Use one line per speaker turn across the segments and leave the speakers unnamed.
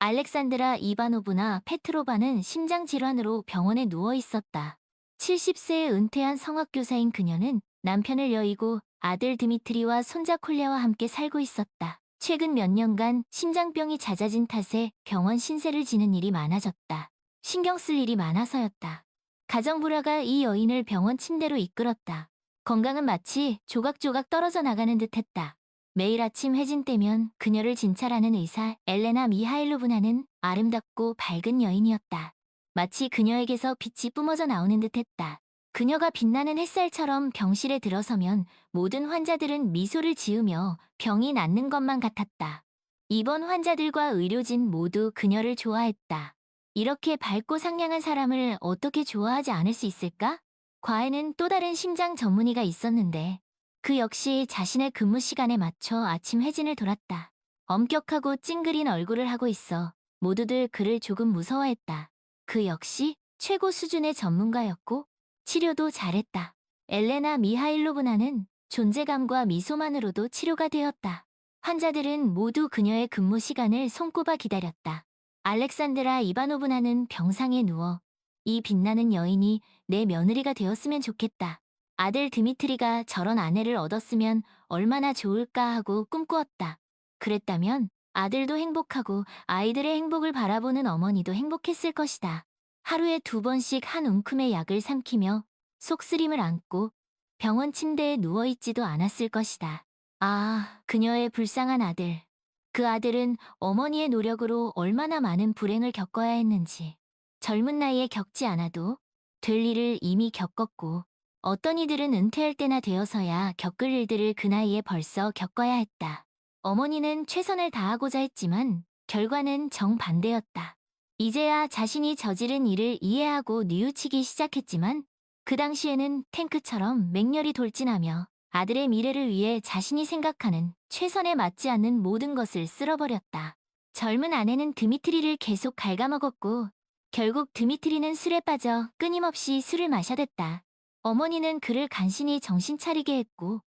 알렉산드라 이바노브나 페트로바는 심장질환으로 병원에 누워 있었다. 70세에 은퇴한 성악교사인 그녀는 남편을 여의고 아들 드미트리와 손자 콜랴와 함께 살고 있었다. 최근 몇 년간 심장병이 잦아진 탓에 병원 신세를 지는 일이 많아졌다. 신경 쓸 일이 많아서였다. 가정 불화가 이 여인을 병원 침대로 이끌었다. 건강은 마치 조각조각 떨어져 나가는 듯했다. 매일 아침 회진 때면 그녀를 진찰하는 의사 엘레나 미하일로브나는 아름답고 밝은 여인이었다. 마치 그녀에게서 빛이 뿜어져 나오는 듯했다. 그녀가 빛나는 햇살처럼 병실에 들어서면 모든 환자들은 미소를 지으며 병이 낫는 것만 같았다. 입원 환자들과 의료진 모두 그녀를 좋아했다. 이렇게 밝고 상냥한 사람을 어떻게 좋아하지 않을 수 있을까? 과에는 또 다른 심장 전문의가 있었는데 그 역시 자신의 근무 시간에 맞춰 아침 회진을 돌았다. 엄격하고 찡그린 얼굴을 하고 있어 모두들 그를 조금 무서워했다. 그 역시 최고 수준의 전문가였고 치료도 잘했다. 엘레나 미하일로브나는 존재감과 미소만으로도 치료가 되었다. 환자들은 모두 그녀의 근무 시간을 손꼽아 기다렸다. 알렉산드라 이바노브나는 병상에 누워 이 빛나는 여인이 내 며느리가 되었으면 좋겠다. 아들 드미트리가 저런 아내를 얻었으면 얼마나 좋을까 하고 꿈꾸었다. 그랬다면 아들도 행복하고 아이들의 행복을 바라보는 어머니도 행복했을 것이다. 하루에 2번씩 한 움큼의 약을 삼키며 속쓰림을 안고 병원 침대에 누워있지도 않았을 것이다. 아, 그녀의 불쌍한 아들. 그 아들은 어머니의 노력으로 얼마나 많은 불행을 겪어야 했는지. 젊은 나이에 겪지 않아도 될 일을 이미 겪었고 어떤 이들은 은퇴할 때나 되어서야 겪을 일들을 그 나이에 벌써 겪어야 했다. 어머니는 최선을 다하고자 했지만 결과는 정반대였다. 이제야 자신이 저지른 일을 이해하고 뉘우치기 시작했지만 그 당시에는 탱크처럼 맹렬히 돌진하며 아들의 미래를 위해 자신이 생각하는 최선에 맞지 않는 모든 것을 쓸어버렸다. 젊은 아내는 드미트리를 계속 갉아먹었고 결국 드미트리는 술에 빠져 끊임없이 술을 마셔댔다. 어머니는 그를 간신히 정신 차리게 했고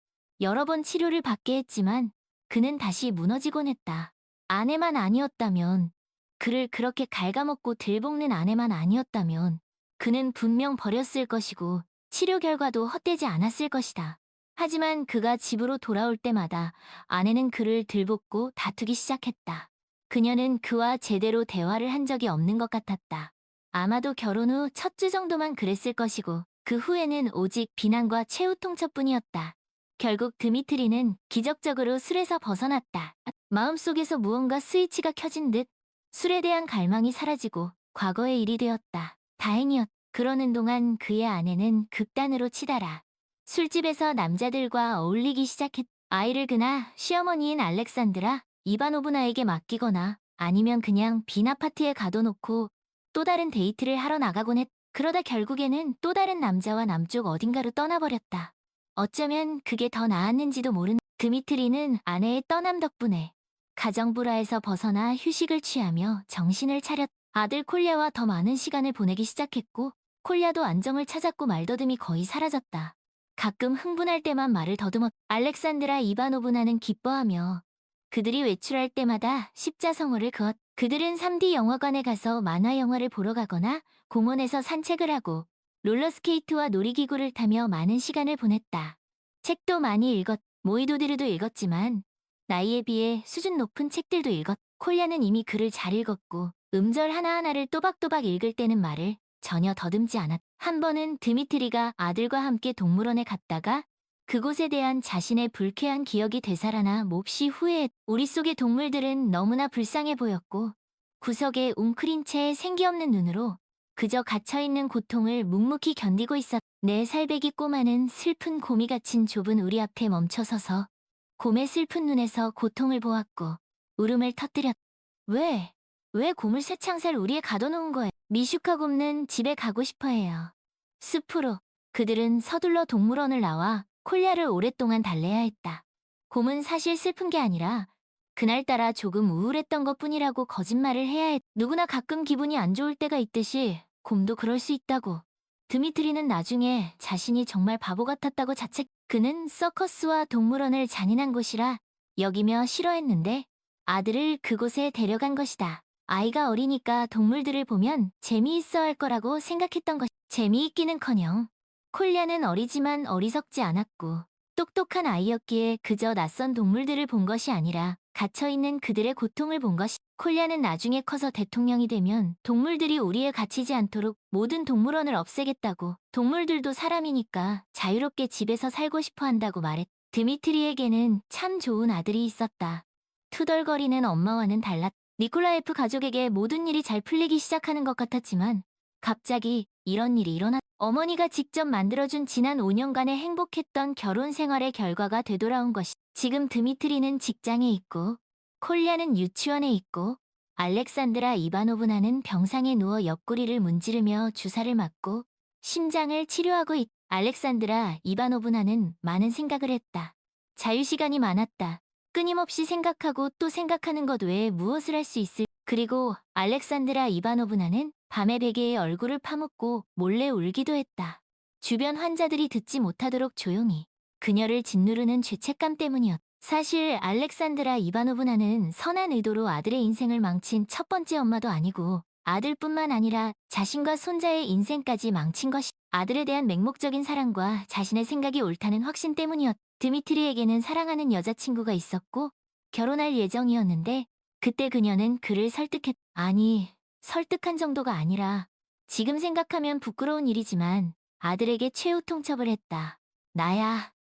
여러 번 치료를 받게 했지만 그는 다시 무너지곤 했다. 아내만 아니었다면 그를 그렇게 갉아먹고 들볶는 아내만 아니었다면 그는 분명 버렸을 것이고 치료 결과도 헛되지 않았을 것이다. 하지만 그가 집으로 돌아올 때마다 아내는 그를 들볶고 다투기 시작했다. 그녀는 그와 제대로 대화를 한 적이 없는 것 같았다. 아마도 결혼 후 첫 주 정도만 그랬을 것이고 그 후에는 오직 비난과 최후 통첩뿐이었다. 결국 드미트리는 기적적으로 술에서 벗어났다. 마음속에서 무언가 스위치가 켜진 듯 술에 대한 갈망이 사라지고 과거의 일이 되었다. 다행이었다. 그러는 동안 그의 아내는 극단으로 치달아 술집에서 남자들과 어울리기 시작했다. 아이를 그나 시어머니인 알렉산드라 이바노브나에게 맡기거나 아니면 그냥 빈 아파트에 가둬놓고 또 다른 데이트를 하러 나가곤 했다. 그러다 결국에는 또 다른 남자와 남쪽 어딘가로 떠나버렸다. 어쩌면 그게 더 나았는지도 모른다. 드미트리는 아내의 떠남 덕분에 가정불화에서 벗어나 휴식을 취하며 정신을 차렸다. 아들 콜랴와 더 많은 시간을 보내기 시작했고 콜랴도 안정을 찾았고 말더듬이 거의 사라졌다. 가끔 흥분할 때만 말을 더듬었다. 알렉산드라 이바노브나는 기뻐하며 그들이 외출할 때마다 십자성어를 그었다. 그들은 3D 영화관에 가서 만화 영화를 보러 가거나 공원에서 산책을 하고 롤러스케이트와 놀이기구를 타며 많은 시간을 보냈다. 책도 많이 모이도드르도 읽었지만 나이에 비해 수준 높은 책들도 콜랴는 이미 글을 잘 읽었고 음절 하나하나를 또박또박 읽을 때는 말을 전혀 더듬지 않았다. 한 번은 드미트리가 아들과 함께 동물원에 갔다가 그곳에 대한 자신의 불쾌한 기억이 되살아나 몹시 후회했다. 우리 속의 동물들은 너무나 불쌍해 보였고 구석에 웅크린 채 생기없는 눈으로 그저 갇혀있는 고통을 묵묵히 견디고 있었다. 4살배기 꼬마는 슬픈 곰이 갇힌 좁은 우리 앞에 멈춰서서 곰의 슬픈 눈에서 고통을 보았고 울음을 터뜨렸다. 왜 곰을 새창살 우리에 가둬놓은 거예요? 미슈카 곰은 집에 가고 싶어해요. 숲으로. 그들은 서둘러 동물원을 나와 콜랴를 오랫동안 달래야 했다. 곰은 사실 슬픈 게 아니라 그날따라 조금 우울했던 것뿐이라고 거짓말을 해야 했다. 누구나 가끔 기분이 안 좋을 때가 있듯이 곰도 그럴 수 있다고. 드미트리는 나중에 자신이 정말 바보 같았다고 자책. 그는 서커스와 동물원을 잔인한 곳이라 여기며 싫어했는데 아들을 그곳에 데려간 것이다. 아이가 어리니까 동물들을 보면 재미있어 할 거라고 생각했던 것. 재미있기는커녕 콜리아는 어리지만 어리석지 않았고 똑똑한 아이였기에 그저 낯선 동물들을 본 것이 아니라 갇혀있는 그들의 고통을 본 것이. 콜리아는 나중에 커서 대통령이 되면 동물들이 우리에 갇히지 않도록 모든 동물원을 없애겠다고, 동물들도 사람이니까 자유롭게 집에서 살고 싶어 한다고 말했. 드미트리에게는 참 좋은 아들이 있었다. 투덜거리는 엄마와는 달랐다. 니콜라예프 가족에게 모든 일이 잘 풀리기 시작하는 것 같았지만 갑자기 이런 일이 일어났다. 어머니가 직접 만들어준 지난 5년간의 행복했던 결혼 생활의 결과가 되돌아온 것이. 지금 드미트리는 직장에 있고 콜리아는 유치원에 있고 알렉산드라 이바노브나는 병상에 누워 옆구리를 문지르며 주사를 맞고 심장을 치료하고 있다. 알렉산드라 이바노브나는 많은 생각을 했다. 자유시간이 많았다. 끊임없이 생각하고 또 생각하는 것 외에 무엇을 할 수 있을. 그리고 알렉산드라 이바노브나는 밤에 베개에 얼굴을 파묻고 몰래 울기도 했다. 주변 환자들이 듣지 못하도록 조용히. 그녀를 짓누르는 죄책감 때문이었다. 사실 알렉산드라 이바노브나는 선한 의도로 아들의 인생을 망친 첫 번째 엄마도 아니고 아들뿐만 아니라 자신과 손자의 인생까지 망친 것이. 아들에 대한 맹목적인 사랑과 자신의 생각이 옳다는 확신 때문이었다. 드미트리에게는 사랑하는 여자친구가 있었고 결혼할 예정이었는데 그때 그녀는 그를 설득했. 아니, 설득한 정도가 아니라 지금 생각하면 부끄러운 일이지만 아들에게 최후 통첩을 했다. 나야,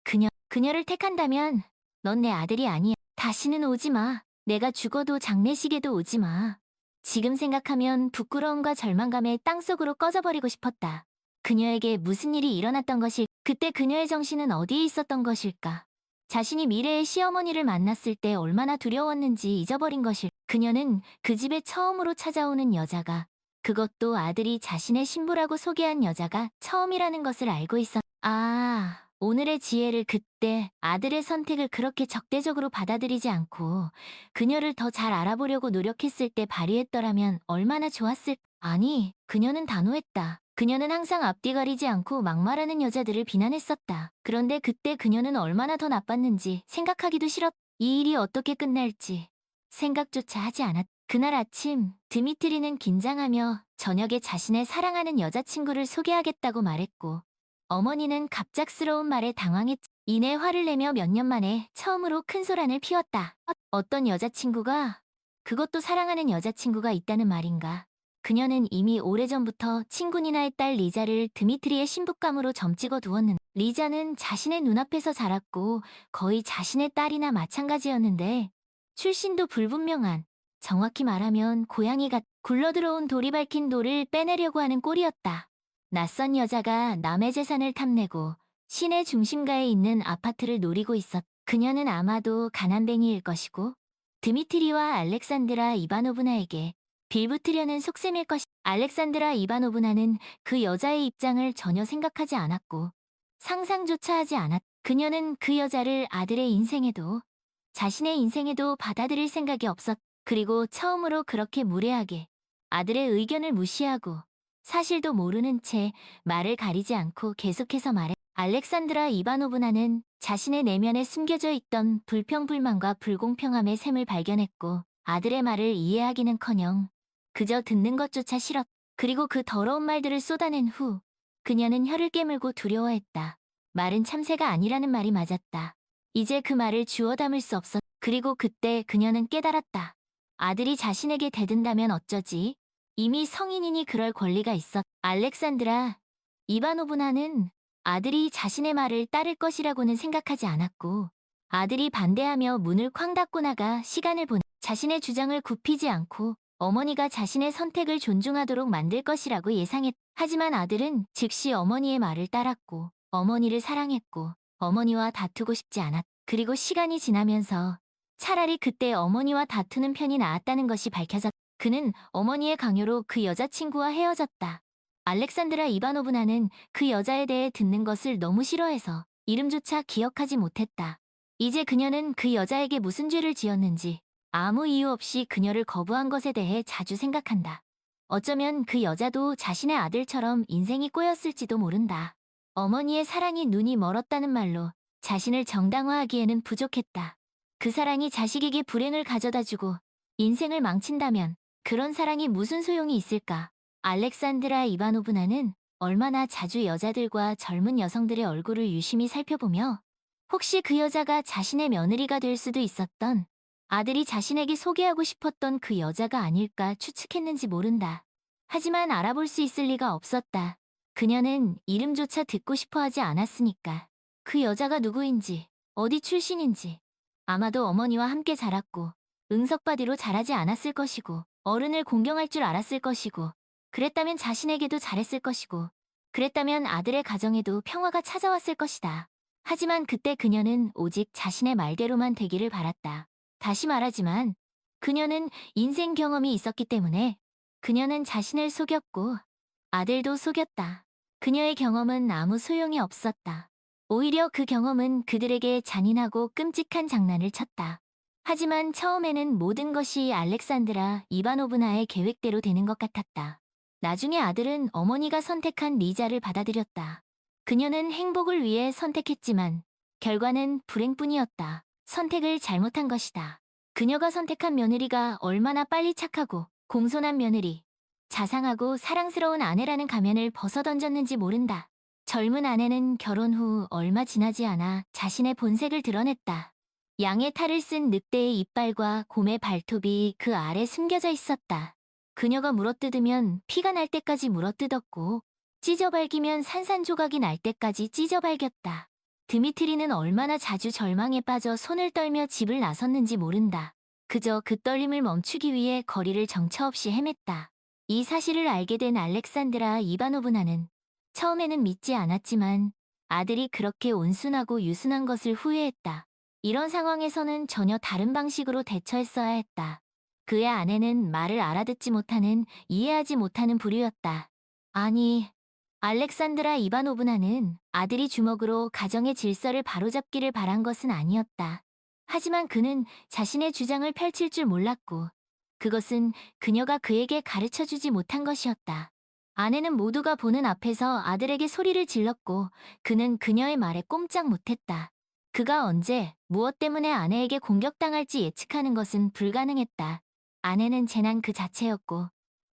그녀를 택한다면 넌 내 아들이 아니야. 다시는 오지 마. 내가 죽어도 장례식에도 오지 마. 지금 생각하면 부끄러움과 절망감에 땅속으로 꺼져버리고 싶었다. 그녀에게 무슨 일이 일어났던 것일. 그때 그녀의 정신은 어디에 있었던 것일까? 자신이 미래의 시어머니를 만났을 때 얼마나 두려웠는지 잊어버린 것일. 그녀는 그 집에 처음으로 찾아오는 여자가, 그것도 아들이 자신의 신부라고 소개한 여자가 처음이라는 것을 알고 있었. 아, 오늘의 지혜를 그때 아들의 선택을 그렇게 적대적으로 받아들이지 않고 그녀를 더 잘 알아보려고 노력했을 때 발휘했더라면 얼마나 좋았을. 아니, 그녀는 단호했다. 그녀는 항상 앞뒤 가리지 않고 막말하는 여자들을 비난했었다. 그런데 그때 그녀는 얼마나 더 나빴는지 생각하기도 싫었. 이 일이 어떻게 끝날지 생각조차 하지 않았. 그날 아침 드미트리는 긴장하며 저녁에 자신의 사랑하는 여자친구를 소개하겠다고 말했고 어머니는 갑작스러운 말에 당황했. 이내 화를 내며 몇 년 만에 처음으로 큰 소란을 피웠다. 어떤 여자친구가, 그것도 사랑하는 여자친구가 있다는 말인가. 그녀는 이미 오래전부터 친구니나의 딸 리자를 드미트리의 신부감으로 점찍어 두었는데 리자는 자신의 눈앞에서 자랐고 거의 자신의 딸이나 마찬가지였는데 출신도 불분명한, 정확히 말하면 고양이가 굴러들어온 돌이 밝힌 돌을 빼내려고 하는 꼴이었다. 낯선 여자가 남의 재산을 탐내고 시내 중심가에 있는 아파트를 노리고 있었. 그녀는 아마도 가난뱅이일 것이고 드미트리와 알렉산드라 이바노브나에게 빌붙으려는 속셈일 것이. 알렉산드라 이바노브나는 그 여자의 입장을 전혀 생각하지 않았고 상상조차 하지 않았. 그녀는 그 여자를 아들의 인생에도 자신의 인생에도 받아들일 생각이 없었. 그리고 처음으로 그렇게 무례하게 아들의 의견을 무시하고 사실도 모르는 채 말을 가리지 않고 계속해서 말해. 알렉산드라 이바노브나는 자신의 내면에 숨겨져 있던 불평불만과 불공평함의 셈을 발견했고 아들의 말을 이해하기는커녕 그저 듣는 것조차 싫었. 그리고 그 더러운 말들을 쏟아낸 후 그녀는 혀를 깨물고 두려워했다. 말은 참새가 아니라는 말이 맞았다. 이제 그 말을 주워 담을 수 없었. 그리고 그때 그녀는 깨달았다. 아들이 자신에게 대든다면 어쩌지? 이미 성인이니 그럴 권리가 있었. 알렉산드라 이바노브나는 아들이 자신의 말을 따를 것이라고는 생각하지 않았고 아들이 반대하며 문을 쾅 닫고 나가 시간을 보내. 자신의 주장을 굽히지 않고 어머니가 자신의 선택을 존중하도록 만들 것이라고 예상했. 하지만 아들은 즉시 어머니의 말을 따랐고 어머니를 사랑했고 어머니와 다투고 싶지 않았. 그리고 시간이 지나면서 차라리 그때 어머니와 다투는 편이 나았다는 것이 밝혀졌. 그는 어머니의 강요로 그 여자친구와 헤어졌다. 알렉산드라 이바노브나는 그 여자에 대해 듣는 것을 너무 싫어해서 이름조차 기억하지 못했다. 이제 그녀는 그 여자에게 무슨 죄를 지었는지 아무 이유 없이 그녀를 거부한 것에 대해 자주 생각한다. 어쩌면 그 여자도 자신의 아들처럼 인생이 꼬였을지도 모른다. 어머니의 사랑이 눈이 멀었다는 말로 자신을 정당화하기에는 부족했다. 그 사랑이 자식에게 불행을 가져다주고 인생을 망친다면 그런 사랑이 무슨 소용이 있을까? 알렉산드라 이바노브나는 얼마나 자주 여자들과 젊은 여성들의 얼굴을 유심히 살펴보며 혹시 그 여자가 자신의 며느리가 될 수도 있었던 아들이 자신에게 소개하고 싶었던 그 여자가 아닐까 추측했는지 모른다. 하지만 알아볼 수 있을 리가 없었다. 그녀는 이름조차 듣고 싶어 하지 않았으니까. 그 여자가 누구인지, 어디 출신인지, 아마도 어머니와 함께 자랐고, 응석바디로 자라지 않았을 것이고, 어른을 공경할 줄 알았을 것이고, 그랬다면 자신에게도 잘했을 것이고, 그랬다면 아들의 가정에도 평화가 찾아왔을 것이다. 하지만 그때 그녀는 오직 자신의 말대로만 되기를 바랐다. 다시 말하지만, 그녀는 인생 경험이 있었기 때문에 그녀는 자신을 속였고, 아들도 속였다. 그녀의 경험은 아무 소용이 없었다. 오히려 그 경험은 그들에게 잔인하고 끔찍한 장난을 쳤다. 하지만 처음에는 모든 것이 알렉산드라 이바노브나의 계획대로 되는 것 같았다. 나중에 아들은 어머니가 선택한 리자를 받아들였다. 그녀는 행복을 위해 선택했지만 결과는 불행뿐이었다. 선택을 잘못한 것이다. 그녀가 선택한 며느리가 얼마나 빨리 착하고 공손한 며느리, 자상하고 사랑스러운 아내라는 가면을 벗어던졌는지 모른다. 젊은 아내는 결혼 후 얼마 지나지 않아 자신의 본색을 드러냈다. 양의 탈을 쓴 늑대의 이빨과 곰의 발톱이 그 아래 숨겨져 있었다. 그녀가 물어뜯으면 피가 날 때까지 물어뜯었고 찢어발기면 산산조각이 날 때까지 찢어발겼다. 드미트리는 얼마나 자주 절망에 빠져 손을 떨며 집을 나섰는지 모른다. 그저 그 떨림을 멈추기 위해 거리를 정처 없이 헤맸다. 이 사실을 알게 된 알렉산드라 이바노브나는 처음에는 믿지 않았지만 아들이 그렇게 온순하고 유순한 것을 후회했다. 이런 상황에서는 전혀 다른 방식으로 대처했어야 했다. 그의 아내는 말을 알아듣지 못하는, 이해하지 못하는 부류였다. 아니, 알렉산드라 이바노브나는 아들이 주먹으로 가정의 질서를 바로잡기를 바란 것은 아니었다. 하지만 그는 자신의 주장을 펼칠 줄 몰랐고, 그것은 그녀가 그에게 가르쳐주지 못한 것이었다. 아내는 모두가 보는 앞에서 아들에게 소리를 질렀고, 그는 그녀의 말에 꼼짝 못했다. 그가 언제, 무엇 때문에 아내에게 공격당할지 예측하는 것은 불가능했다. 아내는 재난 그 자체였고,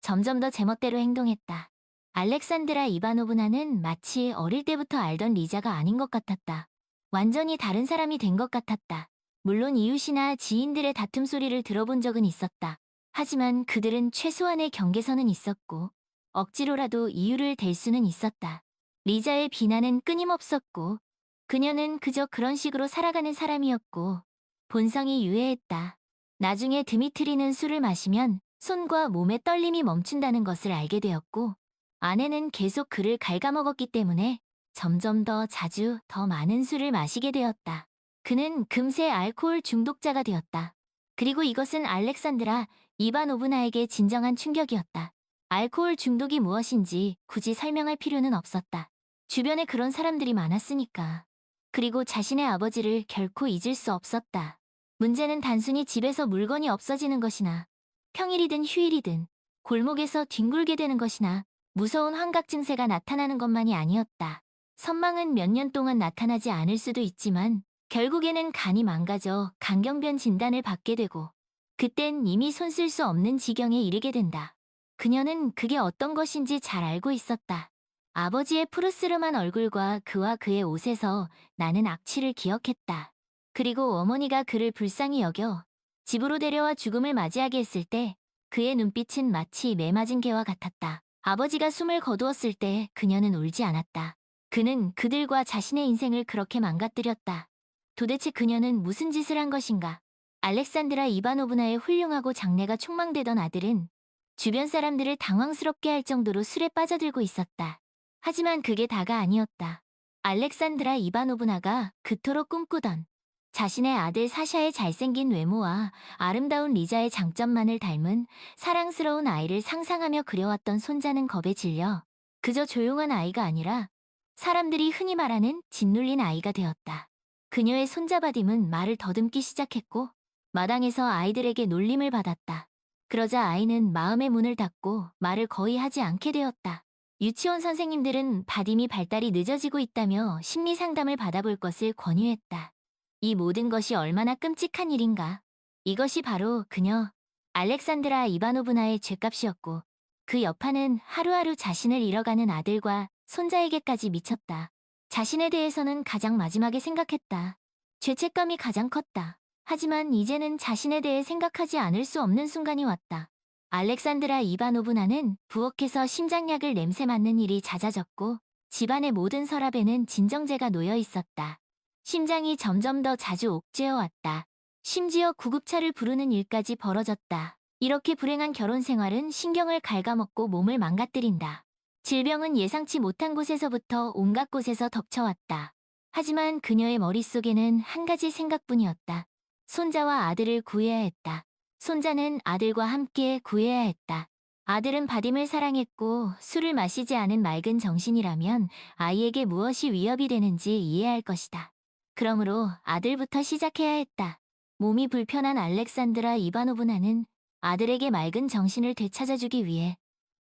점점 더 제멋대로 행동했다. 알렉산드라 이바노브나는 마치 어릴 때부터 알던 리자가 아닌 것 같았다. 완전히 다른 사람이 된 것 같았다. 물론 이웃이나 지인들의 다툼 소리를 들어본 적은 있었다. 하지만 그들은 최소한의 경계선은 있었고 억지로라도 이유를 댈 수는 있었다. 리자의 비난은 끊임없었고 그녀는 그저 그런 식으로 살아가는 사람이었고 본성이 유해했다. 나중에 드미트리는 술을 마시면 손과 몸의 떨림이 멈춘다는 것을 알게 되었고 아내는 계속 그를 갉아먹었기 때문에 점점 더 자주 더 많은 술을 마시게 되었다. 그는 금세 알코올 중독자가 되었다. 그리고 이것은 알렉산드라 이바노브나에게 진정한 충격이었다. 알코올 중독이 무엇인지 굳이 설명할 필요는 없었다. 주변에 그런 사람들이 많았으니까. 그리고 자신의 아버지를 결코 잊을 수 없었다. 문제는 단순히 집에서 물건이 없어지는 것이나 평일이든 휴일이든 골목에서 뒹굴게 되는 것이나 무서운 환각 증세가 나타나는 것만이 아니었다. 선망은 몇 년 동안 나타나지 않을 수도 있지만 결국에는 간이 망가져 간경변 진단을 받게 되고 그땐 이미 손 쓸 수 없는 지경에 이르게 된다. 그녀는 그게 어떤 것인지 잘 알고 있었다. 아버지의 푸르스름한 얼굴과 그와 그의 옷에서 나는 악취를 기억했다. 그리고 어머니가 그를 불쌍히 여겨 집으로 데려와 죽음을 맞이하게 했을 때 그의 눈빛은 마치 매맞은 개와 같았다. 아버지가 숨을 거두었을 때 그녀는 울지 않았다. 그는 그들과 자신의 인생을 그렇게 망가뜨렸다. 도대체 그녀는 무슨 짓을 한 것인가? 알렉산드라 이바노브나의 훌륭하고 장래가 촉망되던 아들은 주변 사람들을 당황스럽게 할 정도로 술에 빠져들고 있었다. 하지만 그게 다가 아니었다. 알렉산드라 이바노브나가 그토록 꿈꾸던 자신의 아들 사샤의 잘생긴 외모와 아름다운 리자의 장점만을 닮은 사랑스러운 아이를 상상하며 그려왔던 손자는 겁에 질려 그저 조용한 아이가 아니라 사람들이 흔히 말하는 짓눌린 아이가 되었다. 그녀의 손자바딤은 말을 더듬기 시작했고 마당에서 아이들에게 놀림을 받았다. 그러자 아이는 마음의 문을 닫고 말을 거의 하지 않게 되었다. 유치원 선생님들은 바딤이 발달이 늦어지고 있다며 심리 상담을 받아볼 것을 권유했다. 이 모든 것이 얼마나 끔찍한 일인가. 이것이 바로 그녀, 알렉산드라 이바노브나의 죗값이었고 그 여파는 하루하루 자신을 잃어가는 아들과 손자에게까지 미쳤다. 자신에 대해서는 가장 마지막에 생각했다. 죄책감이 가장 컸다. 하지만 이제는 자신에 대해 생각하지 않을 수 없는 순간이 왔다. 알렉산드라 이바노브나는 부엌에서 심장약을 냄새 맡는 일이 잦아졌고 집안의 모든 서랍에는 진정제가 놓여 있었다. 심장이 점점 더 자주 옥죄어 왔다. 심지어 구급차를 부르는 일까지 벌어졌다. 이렇게 불행한 결혼 생활은 신경을 갉아먹고 몸을 망가뜨린다. 질병은 예상치 못한 곳에서부터 온갖 곳에서 덮쳐왔다. 하지만 그녀의 머릿속에는 한 가지 생각뿐이었다. 손자와 아들을 구해야 했다. 손자는 아들과 함께 구해야 했다. 아들은 바딤을 사랑했고 술을 마시지 않은 맑은 정신이라면 아이에게 무엇이 위협이 되는지 이해할 것이다. 그러므로 아들부터 시작해야 했다. 몸이 불편한 알렉산드라 이바노브나는 아들에게 맑은 정신을 되찾아주기 위해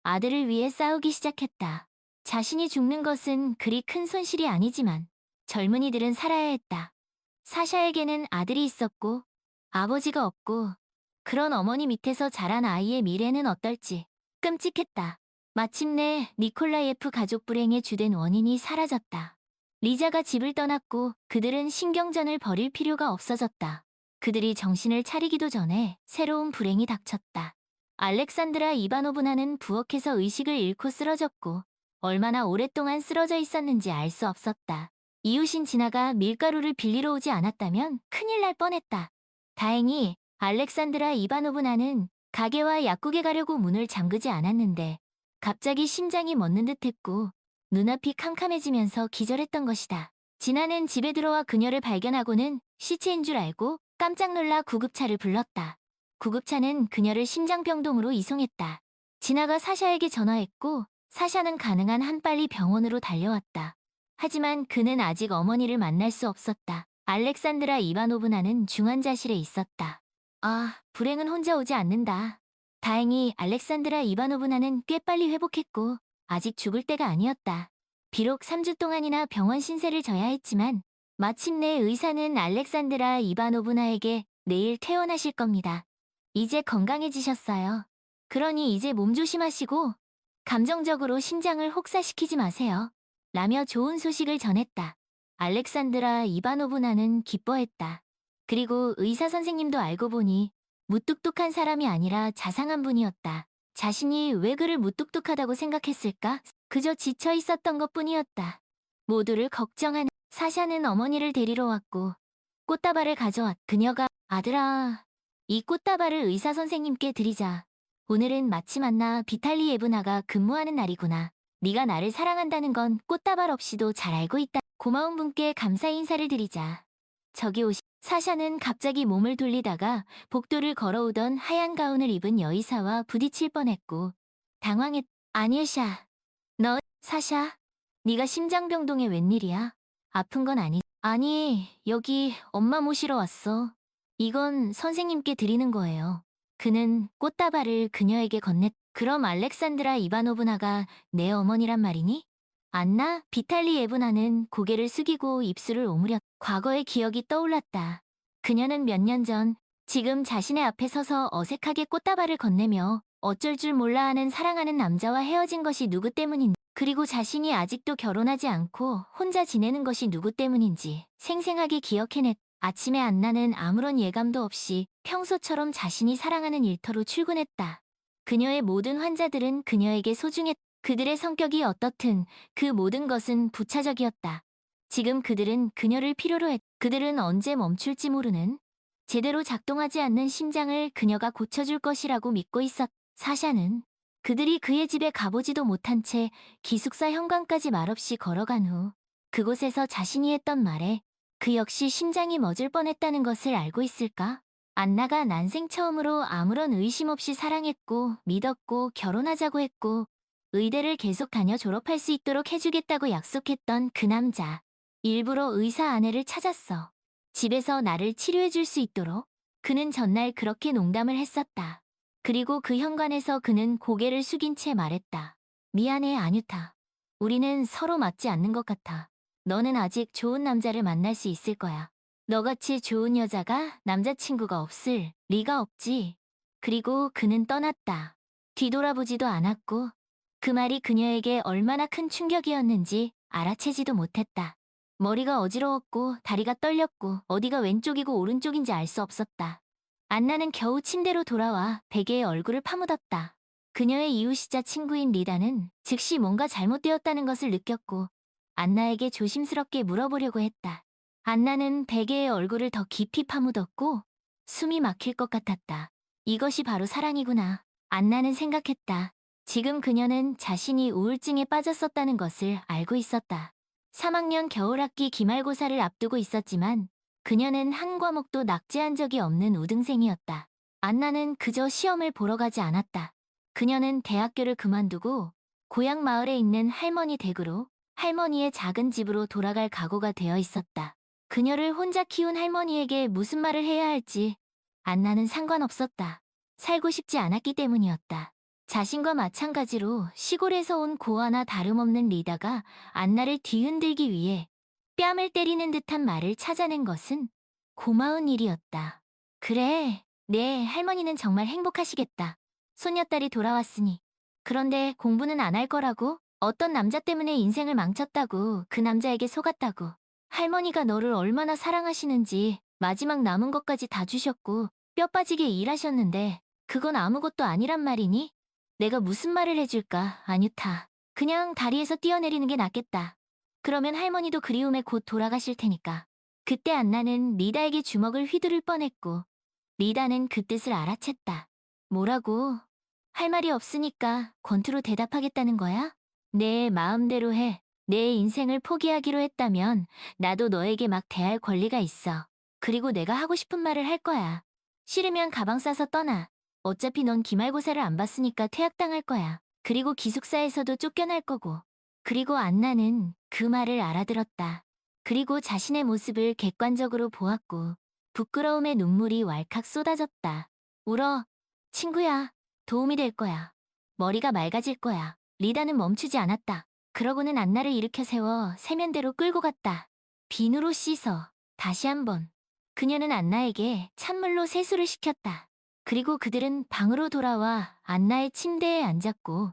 아들을 위해 싸우기 시작했다. 자신이 죽는 것은 그리 큰 손실이 아니지만 젊은이들은 살아야 했다. 사샤에게는 아들이 있었고 아버지가 없고 그런 어머니 밑에서 자란 아이의 미래는 어떨지 끔찍했다. 마침내 니콜라예프 가족 불행의 주된 원인이 사라졌다. 리자가 집을 떠났고 그들은 신경전을 벌일 필요가 없어졌다. 그들이 정신을 차리기도 전에 새로운 불행이 닥쳤다. 알렉산드라 이바노브나는 부엌에서 의식을 잃고 쓰러졌고 얼마나 오랫동안 쓰러져 있었는지 알 수 없었다. 이웃인 진아가 밀가루를 빌리러 오지 않았다면 큰일 날 뻔했다. 다행히 알렉산드라 이바노브나는 가게와 약국에 가려고 문을 잠그지 않았는데 갑자기 심장이 멎는 듯했고 눈앞이 캄캄해지면서 기절했던 것이다. 진아는 집에 들어와 그녀를 발견하고는 시체인 줄 알고 깜짝 놀라 구급차를 불렀다. 구급차는 그녀를 심장병동으로 이송했다. 진아가 사샤에게 전화했고 사샤는 가능한 한 빨리 병원으로 달려왔다. 하지만 그는 아직 어머니를 만날 수 없었다. 알렉산드라 이바노브나는 중환자실에 있었다. 아, 불행은 혼자 오지 않는다. 다행히 알렉산드라 이바노브나는 꽤 빨리 회복했고 아직 죽을 때가 아니었다. 비록 3주 동안이나 병원 신세를 져야 했지만 마침내 의사는 알렉산드라 이바노브나에게 내일 퇴원하실 겁니다. 이제 건강해지셨어요. 그러니 이제 몸 조심하시고 감정적으로 심장을 혹사시키지 마세요. 라며 좋은 소식을 전했다. 알렉산드라 이바노브나는 기뻐했다. 그리고 의사 선생님도 알고 보니 무뚝뚝한 사람이 아니라 자상한 분이었다. 자신이 왜 그를 무뚝뚝하다고 생각했을까? 그저 지쳐 있었던 것뿐이었다. 모두를 걱정하는 사샤는 어머니를 데리러 왔고 꽃다발을 가져왔. 그녀가 아들아, 이 꽃다발을 의사 선생님께 드리자. 오늘은 마침 안나 비탈리예브나가 근무하는 날이구나. 네가 나를 사랑한다는 건 꽃다발 없이도 잘 알고 있다. 고마운 분께 감사 인사를 드리자. 저기 오시. 사샤는 갑자기 몸을 돌리다가 복도를 걸어오던 하얀 가운을 입은 여의사와 부딪힐 뻔했고 당황했. 아닐샤. 너, 사샤, 네가 심장병동에 웬일이야? 아픈 건 아니. 아니, 여기 엄마 모시러 왔어. 이건 선생님께 드리는 거예요. 그는 꽃다발을 그녀에게 건넸. 그럼 알렉산드라 이바노브나가 내 어머니란 말이니? 안나 비탈리예브나는 고개를 숙이고 입술을 오므렸. 과거의 기억이 떠올랐다. 그녀는 몇 년 전 지금 자신의 앞에 서서 어색하게 꽃다발을 건네며 어쩔 줄 몰라 하는 사랑하는 남자와 헤어진 것이 누구 때문인지, 그리고 자신이 아직도 결혼하지 않고 혼자 지내는 것이 누구 때문인지 생생하게 기억해냈. 아침에 안나는 아무런 예감도 없이 평소처럼 자신이 사랑하는 일터로 출근했다. 그녀의 모든 환자들은 그녀에게 소중했. 그들의 성격이 어떻든 그 모든 것은 부차적이었다. 지금 그들은 그녀를 필요로 했. 그들은 언제 멈출지 모르는 제대로 작동하지 않는 심장을 그녀가 고쳐줄 것이라고 믿고 있었. 사샤는 그들이 그의 집에 가보지도 못한 채 기숙사 현관까지 말없이 걸어간 후 그곳에서 자신이 했던 말에 그 역시 심장이 멎을 뻔했다는 것을 알고 있을까? 안나가 난생 처음으로 아무런 의심 없이 사랑했고 믿었고 결혼하자고 했고 의대를 계속 다녀 졸업할 수 있도록 해주겠다고 약속했던 그 남자. 일부러 의사 아내를 찾았어. 집에서 나를 치료해줄 수 있도록. 그는 전날 그렇게 농담을 했었다. 그리고 그 현관에서 그는 고개를 숙인 채 말했다. 미안해, 아뉴타. 우리는 서로 맞지 않는 것 같아. 너는 아직 좋은 남자를 만날 수 있을 거야. 너같이 좋은 여자가 남자친구가 없을 리가 없지. 그리고 그는 떠났다. 뒤돌아보지도 않았고 그 말이 그녀에게 얼마나 큰 충격이었는지 알아채지도 못했다. 머리가 어지러웠고 다리가 떨렸고 어디가 왼쪽이고 오른쪽인지 알 수 없었다. 안나는 겨우 침대로 돌아와 베개에 얼굴을 파묻었다. 그녀의 이웃이자 친구인 리다는 즉시 뭔가 잘못되었다는 것을 느꼈고 안나에게 조심스럽게 물어보려고 했다. 안나는 베개에 얼굴을 더 깊이 파묻었고 숨이 막힐 것 같았다. 이것이 바로 사랑이구나. 안나는 생각했다. 지금 그녀는 자신이 우울증에 빠졌었다는 것을 알고 있었다. 3학년 겨울학기 기말고사를 앞두고 있었지만 그녀는 한 과목도 낙제한 적이 없는 우등생이었다. 안나는 그저 시험을 보러 가지 않았다. 그녀는 대학교를 그만두고 고향 마을에 있는 할머니 댁으로 할머니의 작은 집으로 돌아갈 각오가 되어 있었다. 그녀를 혼자 키운 할머니에게 무슨 말을 해야 할지 안나는 상관없었다. 살고 싶지 않았기 때문이었다. 자신과 마찬가지로 시골에서 온 고아나 다름없는 리다가 안나를 뒤흔들기 위해 뺨을 때리는 듯한 말을 찾아낸 것은 고마운 일이었다. 그래, 네, 할머니는 정말 행복하시겠다. 손녀딸이 돌아왔으니. 그런데 공부는 안 할 거라고? 어떤 남자 때문에 인생을 망쳤다고, 그 남자에게 속았다고. 할머니가 너를 얼마나 사랑하시는지 마지막 남은 것까지 다 주셨고 뼈 빠지게 일하셨는데 그건 아무것도 아니란 말이니? 내가 무슨 말을 해줄까, 안유타. 그냥 다리에서 뛰어내리는 게 낫겠다. 그러면 할머니도 그리움에 곧 돌아가실 테니까. 그때 안나는 리다에게 주먹을 휘두를 뻔했고 리다는 그 뜻을 알아챘다. 뭐라고? 할 말이 없으니까 권투로 대답하겠다는 거야? 내 마음대로 해. 내 인생을 포기하기로 했다면 나도 너에게 막 대할 권리가 있어. 그리고 내가 하고 싶은 말을 할 거야. 싫으면 가방 싸서 떠나. 어차피 넌 기말고사를 안 봤으니까 퇴학당할 거야. 그리고 기숙사에서도 쫓겨날 거고. 그리고 안나는 그 말을 알아들었다. 그리고 자신의 모습을 객관적으로 보았고 부끄러움의 눈물이 왈칵 쏟아졌다. 울어. 친구야. 도움이 될 거야. 머리가 맑아질 거야. 리다는 멈추지 않았다. 그러고는 안나를 일으켜 세워 세면대로 끌고 갔다. 비누로 씻어. 다시 한번. 그녀는 안나에게 찬물로 세수를 시켰다. 그리고 그들은 방으로 돌아와 안나의 침대에 앉았고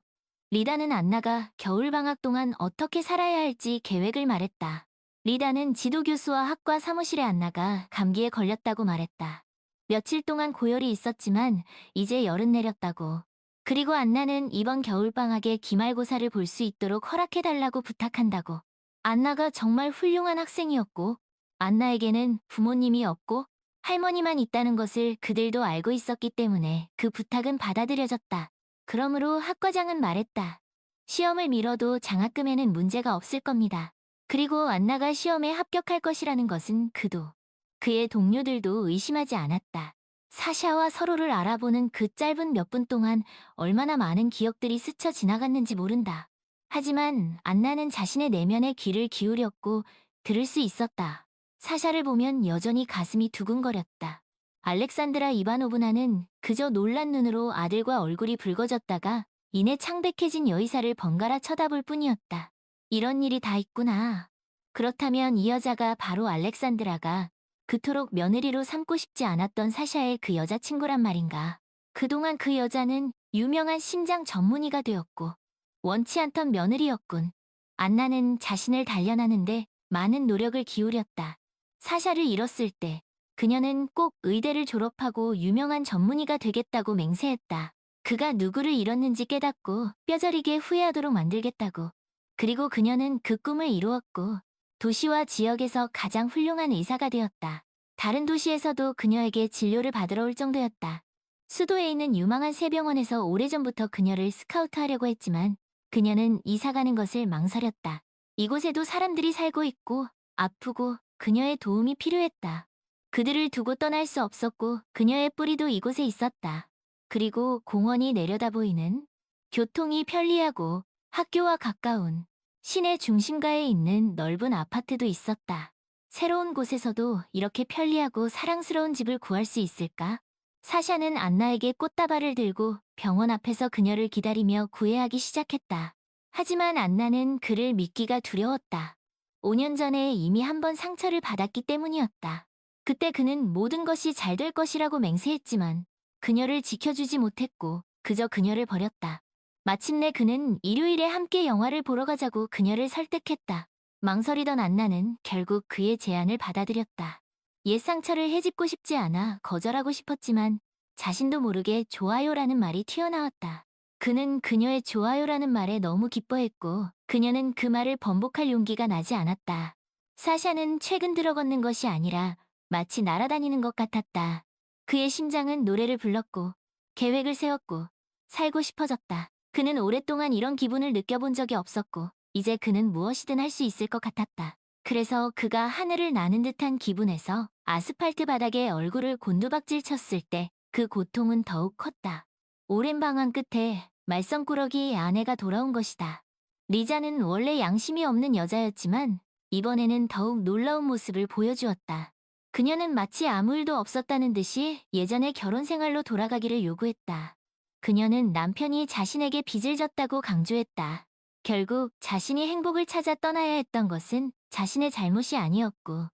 리다는 안나가 겨울방학 동안 어떻게 살아야 할지 계획을 말했다. 리다는 지도교수와 학과 사무실에 안나가 감기에 걸렸다고 말했다. 며칠 동안 고열이 있었지만 이제 열은 내렸다고. 그리고 안나는 이번 겨울방학에 기말고사를 볼 수 있도록 허락해달라고 부탁한다고. 안나가 정말 훌륭한 학생이었고 안나에게는 부모님이 없고 할머니만 있다는 것을 그들도 알고 있었기 때문에 그 부탁은 받아들여졌다. 그러므로 학과장은 말했다. 시험을 미뤄도 장학금에는 문제가 없을 겁니다. 그리고 안나가 시험에 합격할 것이라는 것은 그도 그의 동료들도 의심하지 않았다. 사샤와 서로를 알아보는 그 짧은 몇 분 동안 얼마나 많은 기억들이 스쳐 지나갔는지 모른다. 하지만 안나는 자신의 내면에 귀를 기울였고 들을 수 있었다. 사샤를 보면 여전히 가슴이 두근거렸다. 알렉산드라 이바노브나는 그저 놀란 눈으로 아들과 얼굴이 붉어졌다가 이내 창백해진 여의사를 번갈아 쳐다볼 뿐이었다. 이런 일이 다 있구나. 그렇다면 이 여자가 바로 알렉산드라가 그토록 며느리로 삼고 싶지 않았던 사샤의 그 여자친구란 말인가. 그동안 그 여자는 유명한 심장 전문의가 되었고 원치 않던 며느리였군. 안나는 자신을 단련하는데 많은 노력을 기울였다. 사샤를 잃었을 때 그녀는 꼭 의대를 졸업하고 유명한 전문의가 되겠다고 맹세했다. 그가 누구를 잃었는지 깨닫고 뼈저리게 후회하도록 만들겠다고. 그리고 그녀는 그 꿈을 이루었고 도시와 지역에서 가장 훌륭한 의사가 되었다. 다른 도시에서도 그녀에게 진료를 받으러 올 정도였다. 수도에 있는 유망한 새 병원에서 오래전부터 그녀를 스카우트하려고 했지만 그녀는 이사 가는 것을 망설였다. 이곳에도 사람들이 살고 있고 아프고 그녀의 도움이 필요했다. 그들을 두고 떠날 수 없었고 그녀의 뿌리도 이곳에 있었다. 그리고 공원이 내려다 보이는 교통이 편리하고 학교와 가까운 시내 중심가에 있는 넓은 아파트도 있었다. 새로운 곳에서도 이렇게 편리하고 사랑스러운 집을 구할 수 있을까? 사샤는 안나에게 꽃다발을 들고 병원 앞에서 그녀를 기다리며 구애하기 시작했다. 하지만 안나는 그를 믿기가 두려웠다. 5년 전에 이미 한 번 상처를 받았기 때문이었다. 그때 그는 모든 것이 잘 될 것이라고 맹세했지만 그녀를 지켜주지 못했고 그저 그녀를 버렸다. 마침내 그는 일요일에 함께 영화를 보러 가자고 그녀를 설득했다. 망설이던 안나는 결국 그의 제안을 받아들였다. 옛 상처를 헤집고 싶지 않아 거절하고 싶었지만 자신도 모르게 좋아요라는 말이 튀어나왔다. 그는 그녀의 좋아요라는 말에 너무 기뻐했고 그녀는 그 말을 번복할 용기가 나지 않았다. 사샤는 최근 들어 걷는 것이 아니라 마치 날아다니는 것 같았다. 그의 심장은 노래를 불렀고 계획을 세웠고 살고 싶어졌다. 그는 오랫동안 이런 기분을 느껴본 적이 없었고 이제 그는 무엇이든 할 수 있을 것 같았다. 그래서 그가 하늘을 나는 듯한 기분에서 아스팔트 바닥에 얼굴을 곤두박질 쳤을 때 그 고통은 더욱 컸다. 오랜 방황 끝에 말썽꾸러기 아내가 돌아온 것이다. 리자는 원래 양심이 없는 여자였지만 이번에는 더욱 놀라운 모습을 보여주었다. 그녀는 마치 아무 일도 없었다는 듯이 예전의 결혼 생활로 돌아가기를 요구했다. 그녀는 남편이 자신에게 빚을 졌다고 강조했다. 결국 자신이 행복을 찾아 떠나야 했던 것은 자신의 잘못이 아니었고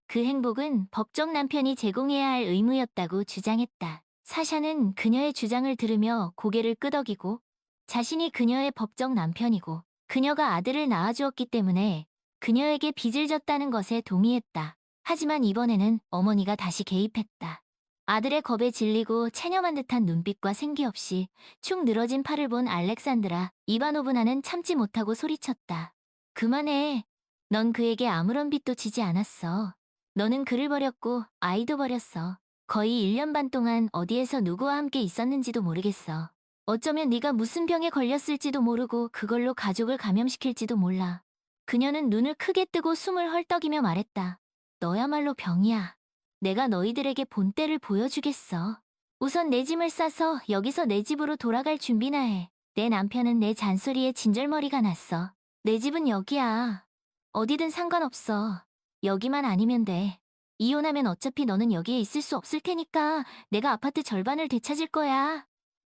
그 행복은 법적 남편이 제공해야 할 의무였다고 주장했다. 사샤는 그녀의 주장을 들으며 고개를 끄덕이고 자신이 그녀의 법적 남편이고 그녀가 아들을 낳아주었기 때문에 그녀에게 빚을 졌다는 것에 동의했다. 하지만 이번에는 어머니가 다시 개입했다. 아들의 겁에 질리고 체념한 듯한 눈빛과 생기 없이 축 늘어진 팔을 본 알렉산드라 이바노브나는 참지 못하고 소리쳤다. 그만해. 넌 그에게 아무런 빚도 지지 않았어. 너는 그를 버렸고 아이도 버렸어. 거의 1년 반 동안 어디에서 누구와 함께 있었는지도 모르겠어. 어쩌면 네가 무슨 병에 걸렸을지도 모르고 그걸로 가족을 감염시킬지도 몰라. 그녀는 눈을 크게 뜨고 숨을 헐떡이며 말했다. 너야말로 병이야. 내가 너희들에게 본때를 보여주겠어. 우선 내 짐을 싸서 여기서 내 집으로 돌아갈 준비나 해. 내 남편은 내 잔소리에 진절머리가 났어. 내 집은 여기야. 어디든 상관없어. 여기만 아니면 돼. 이혼하면 어차피 너는 여기에 있을 수 없을 테니까 내가 아파트 절반을 되찾을 거야.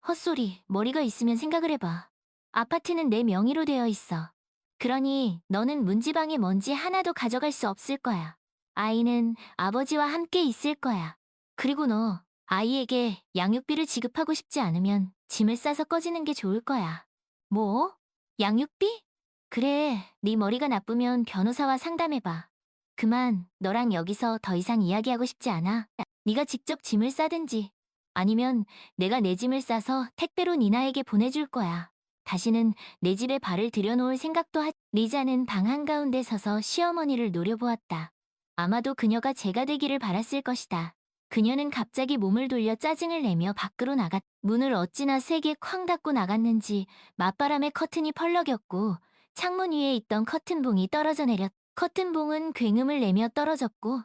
헛소리, 머리가 있으면 생각을 해봐. 아파트는 내 명의로 되어 있어. 그러니 너는 문지방에 먼지 하나도 가져갈 수 없을 거야. 아이는 아버지와 함께 있을 거야. 그리고 너, 아이에게 양육비를 지급하고 싶지 않으면 짐을 싸서 꺼지는 게 좋을 거야. 뭐? 양육비? 그래, 네 머리가 나쁘면 변호사와 상담해봐. 그만, 너랑 여기서 더 이상 이야기하고 싶지 않아. 네가 직접 짐을 싸든지 아니면 내가 내 짐을 싸서 택배로 니나에게 보내줄 거야. 다시는 내 집에 발을 들여놓을 생각도 리자는 방 한가운데 서서 시어머니를 노려보았다. 아마도 그녀가 제가 되기를 바랐을 것이다. 그녀는 갑자기 몸을 돌려 짜증을 내며 밖으로 문을 어찌나 세게 쾅 닫고 나갔는지 맞바람에 커튼이 펄럭였고 창문 위에 있던 커튼봉이 떨어져 내렸다. 커튼봉은 굉음을 내며 떨어졌고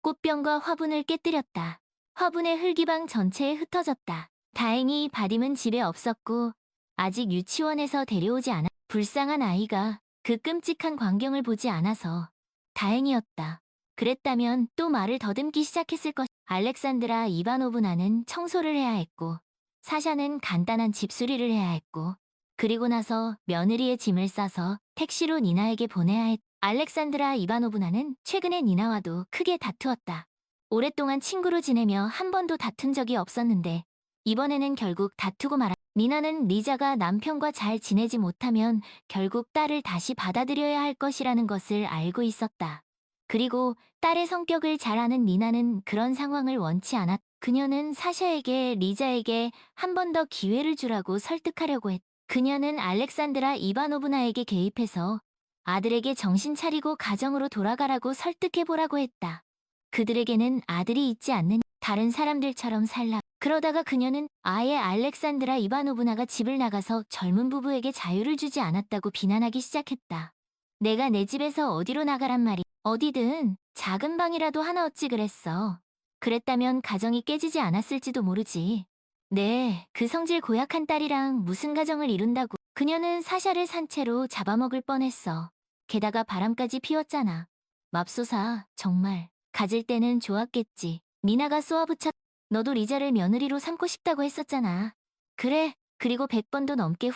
꽃병과 화분을 깨뜨렸다. 화분의 흙이방 전체에 흩어졌다. 다행히 바딤은 집에 없었고 아직 유치원에서 데려오지 않아 불쌍한 아이가 그 끔찍한 광경을 보지 않아서 다행이었다. 그랬다면 또 말을 더듬기 시작했을 것. 알렉산드라 이바노브나는 청소를 해야 했고 사샤는 간단한 집수리를 해야 했고 그리고 나서 며느리의 짐을 싸서 택시로 니나에게 보내야 했다. 알렉산드라 이바노브나는 최근에 니나와도 크게 다투었다. 오랫동안 친구로 지내며 한 번도 다툰 적이 없었는데 이번에는 결국 다투고 말았다. 니나는 리자가 남편과 잘 지내지 못하면 결국 딸을 다시 받아들여야 할 것이라는 것을 알고 있었다. 그리고 딸의 성격을 잘 아는 니나는 그런 상황을 원치 않았다. 그녀는 사샤에게 리자에게 한 번 더 기회를 주라고 설득하려고 했다. 그녀는 알렉산드라 이바노브나에게 개입해서 아들에게 정신 차리고 가정으로 돌아가라고 설득해보라고 했다. 그들에게는 아들이 있지 않는 다른 사람들처럼 살라. 그러다가 그녀는 아예 알렉산드라 이바노브나가 집을 나가서 젊은 부부에게 자유를 주지 않았다고 비난하기 시작했다. 내가 내 집에서 어디로 나가란 말이 어디든 작은 방이라도 하나 어찌 그랬어. 그랬다면 가정이 깨지지 않았을지도 모르지. 네, 그 성질 고약한 딸이랑 무슨 가정을 이룬다고. 그녀는 사샤를 산채로 잡아먹을 뻔했어. 게다가 바람까지 피웠잖아. 맙소사, 정말. 가질 때는 좋았겠지. 니나가 쏘아붙였. 너도 리자를 며느리로 삼고 싶다고 했었잖아. 그래, 그리고 100번도 넘게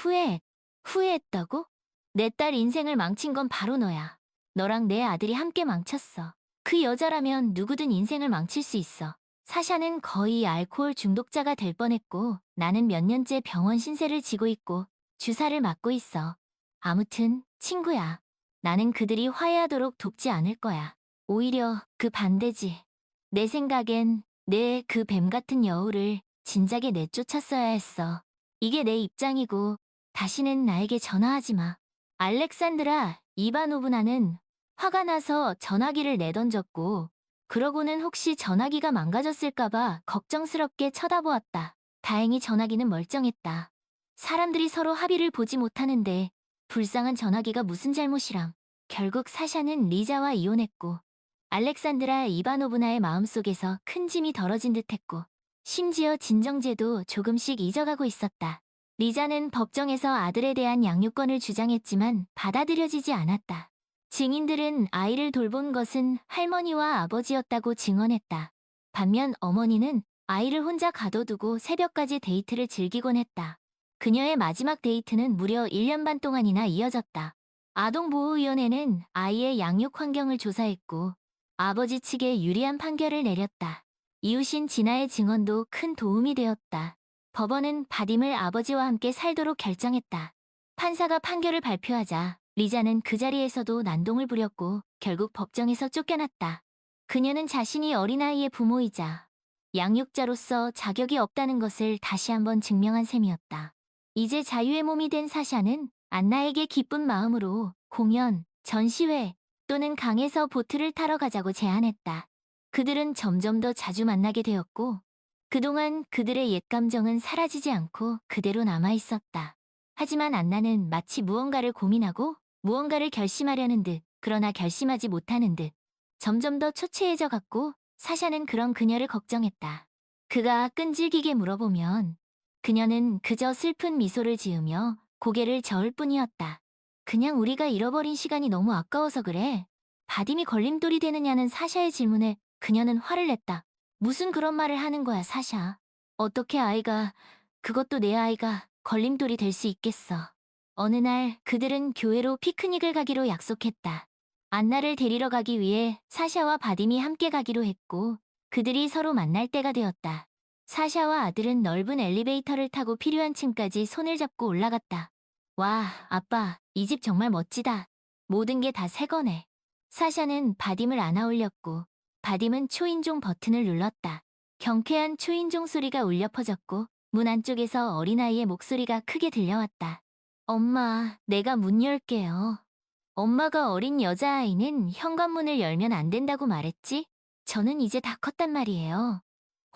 후회했다고? 내 딸 인생을 망친 건 바로 너야. 너랑 내 아들이 함께 망쳤어. 그 여자라면 누구든 인생을 망칠 수 있어. 사샤는 거의 알코올 중독자가 될 뻔했고 나는 몇 년째 병원 신세를 지고 있고 주사를 맞고 있어. 아무튼 친구야. 나는 그들이 화해하도록 돕지 않을 거야. 오히려 그 반대지. 내 생각엔 내 그 뱀 같은 여우를 진작에 내쫓았어야 했어. 이게 내 입장이고 다시는 나에게 전화하지 마. 알렉산드라 이바노브나는 화가 나서 전화기를 내던졌고 그러고는 혹시 전화기가 망가졌을까봐 걱정스럽게 쳐다보았다. 다행히 전화기는 멀쩡했다. 사람들이 서로 합의를 보지 못하는데 불쌍한 전화기가 무슨 잘못이람. 결국 사샤는 리자와 이혼했고 알렉산드라 이바노브나의 마음속에서 큰 짐이 덜어진 듯했고 심지어 진정제도 조금씩 잊어가고 있었다. 리자는 법정에서 아들에 대한 양육권을 주장했지만 받아들여지지 않았다. 증인들은 아이를 돌본 것은 할머니와 아버지였다고 증언했다. 반면 어머니는 아이를 혼자 가둬두고 새벽까지 데이트를 즐기곤 했다. 그녀의 마지막 데이트는 무려 1년 반 동안이나 이어졌다. 아동보호위원회는 아이의 양육 환경을 조사했고 아버지 측에 유리한 판결을 내렸다. 이웃인 진아의 증언도 큰 도움이 되었다. 법원은 바딤을 아버지와 함께 살도록 결정했다. 판사가 판결을 발표하자 리자는 그 자리에서도 난동을 부렸고 결국 법정에서 쫓겨났다. 그녀는 자신이 어린아이의 부모이자 양육자로서 자격이 없다는 것을 다시 한번 증명한 셈이었다. 이제 자유의 몸이 된 사샤는 안나에게 기쁜 마음으로 공연, 전시회 또는 강에서 보트를 타러 가자고 제안했다. 그들은 점점 더 자주 만나게 되었고 그동안 그들의 옛 감정은 사라지지 않고 그대로 남아있었다. 하지만 안나는 마치 무언가를 고민하고 무언가를 결심하려는 듯 그러나 결심하지 못하는 듯 점점 더 초췌해져 갔고 사샤는 그런 그녀를 걱정했다. 그가 끈질기게 물어보면 그녀는 그저 슬픈 미소를 지으며 고개를 저을 뿐이었다. 그냥 우리가 잃어버린 시간이 너무 아까워서 그래. 바딤이 걸림돌이 되느냐는 사샤의 질문에 그녀는 화를 냈다. 무슨 그런 말을 하는 거야, 사샤. 어떻게 아이가, 그것도 내 아이가 걸림돌이 될 수 있겠어. 어느 날 그들은 교회로 피크닉을 가기로 약속했다. 안나를 데리러 가기 위해 사샤와 바딤이 함께 가기로 했고 그들이 서로 만날 때가 되었다. 사샤와 아들은 넓은 엘리베이터를 타고 필요한 층까지 손을 잡고 올라갔다. 와, 아빠, 이 집 정말 멋지다. 모든 게 다 새 거네. 사샤는 바딤을 안아 올렸고 바딤은 초인종 버튼을 눌렀다. 경쾌한 초인종 소리가 울려 퍼졌고 문 안쪽에서 어린아이의 목소리가 크게 들려왔다. 엄마, 내가 문 열게요. 엄마가 어린 여자아이는 현관문을 열면 안 된다고 말했지? 저는 이제 다 컸단 말이에요.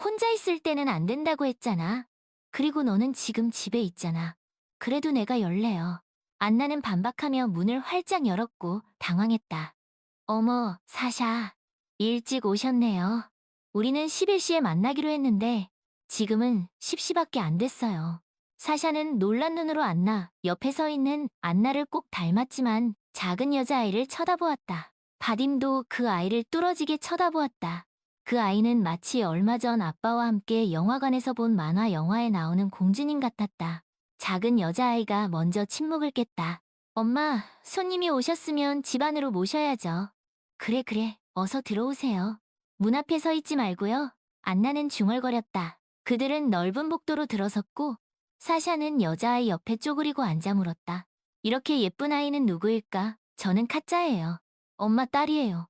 혼자 있을 때는 안 된다고 했잖아. 그리고 너는 지금 집에 있잖아. 그래도 내가 열래요. 안나는 반박하며 문을 활짝 열었고 당황했다. 어머, 사샤. 일찍 오셨네요. 우리는 11시에 만나기로 했는데 지금은 10시밖에 안 됐어요. 사샤는 놀란 눈으로 안나, 옆에 서 있는 안나를 꼭 닮았지만 작은 여자아이를 쳐다보았다. 바딤도 그 아이를 뚫어지게 쳐다보았다. 그 아이는 마치 얼마 전 아빠와 함께 영화관에서 본 만화 영화에 나오는 공주님 같았다. 작은 여자아이가 먼저 침묵을 깼다. 엄마, 손님이 오셨으면 집 안으로 모셔야죠. 그래, 어서 들어오세요. 문 앞에 서 있지 말고요. 안나는 중얼거렸다. 그들은 넓은 복도로 들어섰고 사샤는 여자아이 옆에 쪼그리고 앉아 물었다. 이렇게 예쁜 아이는 누구일까? 저는 카짜예요. 엄마 딸이에요.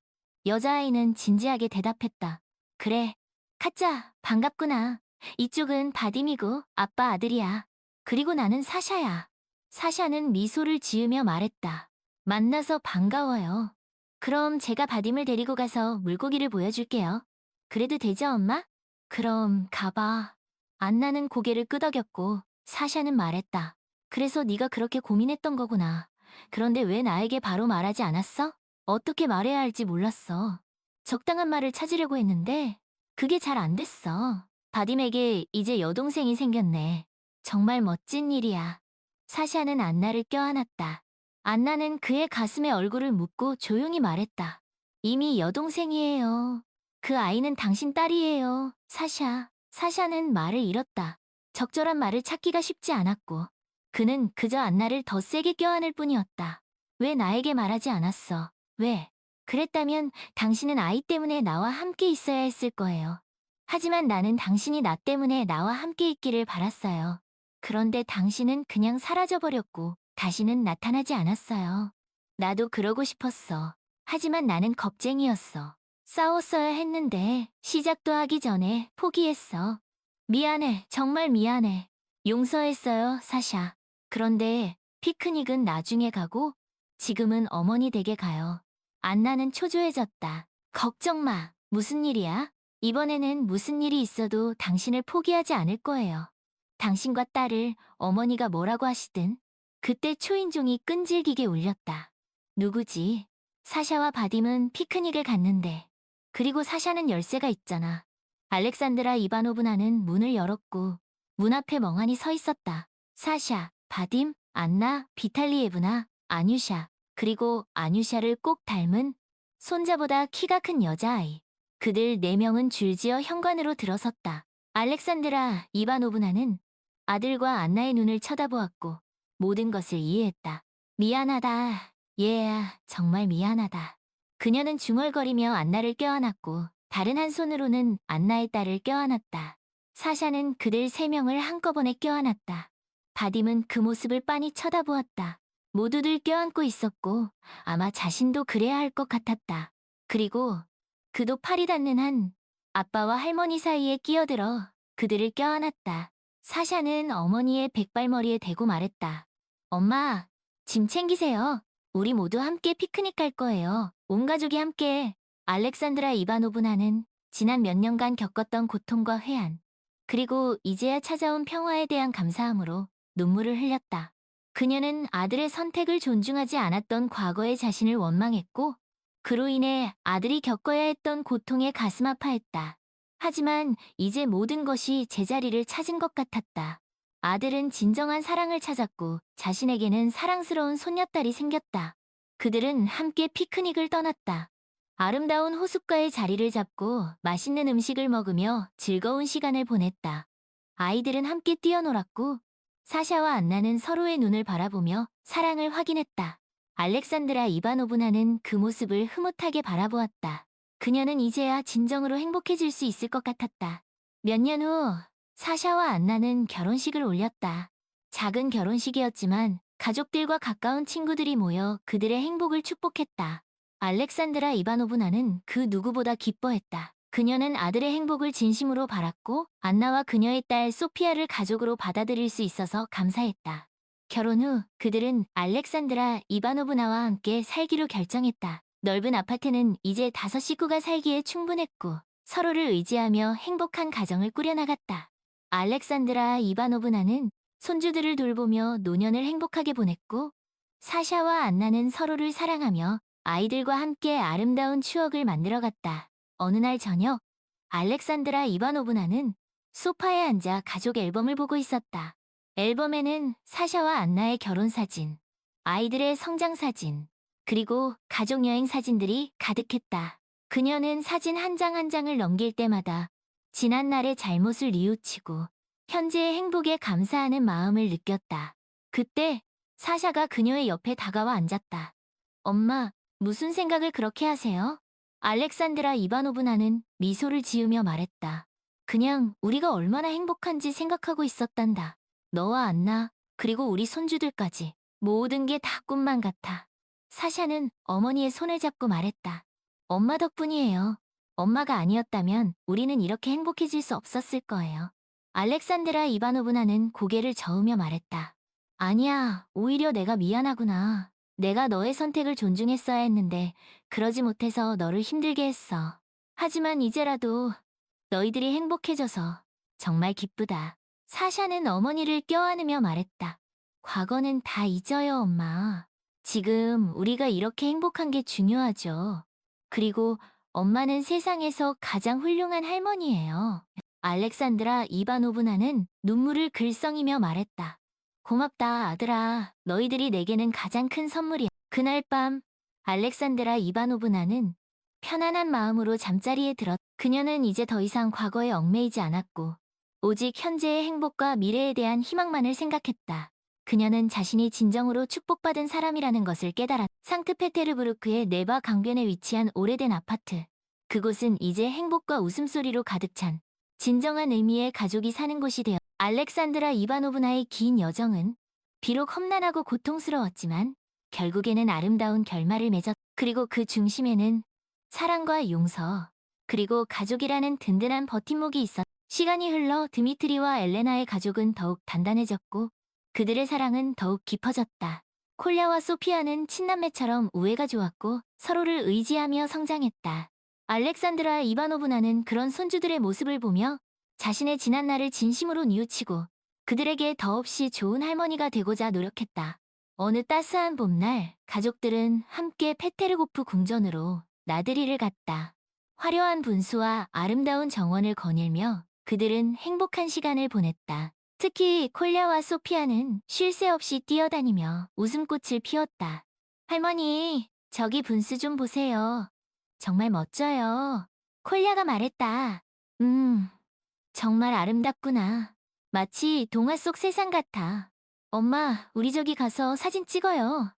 여자아이는 진지하게 대답했다. 그래, 카짜, 반갑구나. 이쪽은 바딤이고 아빠 아들이야. 그리고 나는 사샤야. 사샤는 미소를 지으며 말했다. 만나서 반가워요. 그럼 제가 바딤을 데리고 가서 물고기를 보여줄게요. 그래도 되죠, 엄마? 그럼 가봐. 안나는 고개를 끄덕였고 사샤는 말했다. 그래서 네가 그렇게 고민했던 거구나. 그런데 왜 나에게 바로 말하지 않았어? 어떻게 말해야 할지 몰랐어. 적당한 말을 찾으려고 했는데 그게 잘 안 됐어. 바딤에게 이제 여동생이 생겼네. 정말 멋진 일이야. 사샤는 안나를 껴안았다. 안나는 그의 가슴에 얼굴을 묻고 조용히 말했다. 이미 여동생이에요. 그 아이는 당신 딸이에요. 사샤. 사샤는 말을 잃었다. 적절한 말을 찾기가 쉽지 않았고 그는 그저 안나를 더 세게 껴안을 뿐이었다. 왜 나에게 말하지 않았어? 왜? 그랬다면 당신은 아이 때문에 나와 함께 있어야 했을 거예요. 하지만 나는 당신이 나 때문에 나와 함께 있기를 바랐어요. 그런데 당신은 그냥 사라져버렸고 다시는 나타나지 않았어요. 나도 그러고 싶었어. 하지만 나는 겁쟁이였어. 싸웠어야 했는데 시작도 하기 전에 포기했어. 미안해, 정말 미안해. 용서했어요, 사샤. 그런데 피크닉은 나중에 가고 지금은 어머니 댁에 가요. 안나는 초조해졌다. 걱정 마. 무슨 일이야? 이번에는 무슨 일이 있어도 당신을 포기하지 않을 거예요. 당신과 딸을 어머니가 뭐라고 하시든. 그때 초인종이 끈질기게 울렸다. 누구지? 사샤와 바딤은 피크닉을 갔는데. 그리고 사샤는 열쇠가 있잖아. 알렉산드라 이바노브나는 문을 열었고 문 앞에 멍하니 서 있었다. 사샤, 바딤, 안나, 비탈리에브나, 아뉴샤, 그리고 아뉴샤를 꼭 닮은 손자보다 키가 큰 여자아이. 그들 4명은 줄지어 현관으로 들어섰다. 알렉산드라 이바노브나는 아들과 안나의 눈을 쳐다보았고 모든 것을 이해했다. 미안하다. 얘야, 정말 미안하다. 그녀는 중얼거리며 안나를 껴안았고 다른 한 손으로는 안나의 딸을 껴안았다. 사샤는 그들 3명을 한꺼번에 껴안았다. 바딤은 그 모습을 빤히 쳐다보았다. 모두들 껴안고 있었고 아마 자신도 그래야 할 것 같았다. 그리고 그도 팔이 닿는 한 아빠와 할머니 사이에 끼어들어 그들을 껴안았다. 사샤는 어머니의 백발머리에 대고 말했다. 엄마, 짐 챙기세요. 우리 모두 함께 피크닉 갈 거예요. 온 가족이 함께. 알렉산드라 이바노브나는 지난 몇 년간 겪었던 고통과 회한, 그리고 이제야 찾아온 평화에 대한 감사함으로 눈물을 흘렸다. 그녀는 아들의 선택을 존중하지 않았던 과거의 자신을 원망했고, 그로 인해 아들이 겪어야 했던 고통에 가슴 아파했다. 하지만 이제 모든 것이 제자리를 찾은 것 같았다. 아들은 진정한 사랑을 찾았고 자신에게는 사랑스러운 손녀딸이 생겼다. 그들은 함께 피크닉을 떠났다. 아름다운 호숫가에 자리를 잡고 맛있는 음식을 먹으며 즐거운 시간을 보냈다. 아이들은 함께 뛰어놀았고 사샤와 안나는 서로의 눈을 바라보며 사랑을 확인했다. 알렉산드라 이바노브나는 그 모습을 흐뭇하게 바라보았다. 그녀는 이제야 진정으로 행복해질 수 있을 것 같았다. 몇 년 후 사샤와 안나는 결혼식을 올렸다. 작은 결혼식이었지만 가족들과 가까운 친구들이 모여 그들의 행복을 축복했다. 알렉산드라 이바노브나는 그 누구보다 기뻐했다. 그녀는 아들의 행복을 진심으로 바랐고 안나와 그녀의 딸 소피아를 가족으로 받아들일 수 있어서 감사했다. 결혼 후 그들은 알렉산드라 이바노브나와 함께 살기로 결정했다. 넓은 아파트는 이제 5 식구가 살기에 충분했고 서로를 의지하며 행복한 가정을 꾸려나갔다. 알렉산드라 이바노브나는 손주들을 돌보며 노년을 행복하게 보냈고 사샤와 안나는 서로를 사랑하며 아이들과 함께 아름다운 추억을 만들어갔다. 어느 날 저녁, 알렉산드라 이바노브나는 소파에 앉아 가족 앨범을 보고 있었다. 앨범에는 사샤와 안나의 결혼사진, 아이들의 성장사진, 그리고 가족여행 사진들이 가득했다. 그녀는 사진 한 장 한 장을 넘길 때마다 지난날의 잘못을 뉘우치고 현재의 행복에 감사하는 마음을 느꼈다. 그때 사샤가 그녀의 옆에 다가와 앉았다. 엄마, 무슨 생각을 그렇게 하세요? 알렉산드라 이바노브나는 미소를 지으며 말했다. 그냥 우리가 얼마나 행복한지 생각하고 있었단다. 너와 안나, 그리고 우리 손주들까지. 모든 게 다 꿈만 같아. 사샤는 어머니의 손을 잡고 말했다. 엄마 덕분이에요. 엄마가 아니었다면 우리는 이렇게 행복해질 수 없었을 거예요. 알렉산드라 이바노브나는 고개를 저으며 말했다. 아니야, 오히려 내가 미안하구나. 내가 너의 선택을 존중했어야 했는데 그러지 못해서 너를 힘들게 했어. 하지만 이제라도 너희들이 행복해져서 정말 기쁘다. 사샤는 어머니를 껴안으며 말했다. 과거는 다 잊어요, 엄마. 지금 우리가 이렇게 행복한 게 중요하죠. 그리고 엄마는 세상에서 가장 훌륭한 할머니예요. 알렉산드라 이바노브나는 눈물을 글썽이며 말했다. 고맙다, 아들아. 너희들이 내게는 가장 큰 선물이야. 그날 밤, 알렉산드라 이바노브나는 편안한 마음으로 잠자리에 들었다. 그녀는 이제 더 이상 과거에 얽매이지 않았고 오직 현재의 행복과 미래에 대한 희망만을 생각했다. 그녀는 자신이 진정으로 축복받은 사람이라는 것을 깨달았다. 상트페테르부르크의 네바 강변에 위치한 오래된 아파트. 그곳은 이제 행복과 웃음소리로 가득 찬 진정한 의미의 가족이 사는 곳이 되어 알렉산드라 이바노브나의 긴 여정은 비록 험난하고 고통스러웠지만 결국에는 아름다운 결말을 맺었. 그리고 그 중심에는 사랑과 용서, 그리고 가족이라는 든든한 버팀목이 있었. 시간이 흘러 드미트리와 엘레나의 가족은 더욱 단단해졌고 그들의 사랑은 더욱 깊어졌다. 콜야와 소피아는 친남매처럼 우애가 좋았고 서로를 의지하며 성장했다. 알렉산드라 이바노브나는 그런 손주들의 모습을 보며 자신의 지난날을 진심으로 뉘우치고 그들에게 더없이 좋은 할머니가 되고자 노력했다. 어느 따스한 봄날, 가족들은 함께 페테르고프 궁전으로 나들이를 갔다. 화려한 분수와 아름다운 정원을 거닐며 그들은 행복한 시간을 보냈다. 특히 콜야와 소피아는 쉴 새 없이 뛰어다니며 웃음꽃을 피웠다. 할머니, 저기 분수 좀 보세요. 정말 멋져요. 콜야가 말했다. 정말 아름답구나. 마치 동화 속 세상 같아. 엄마, 우리 저기 가서 사진 찍어요.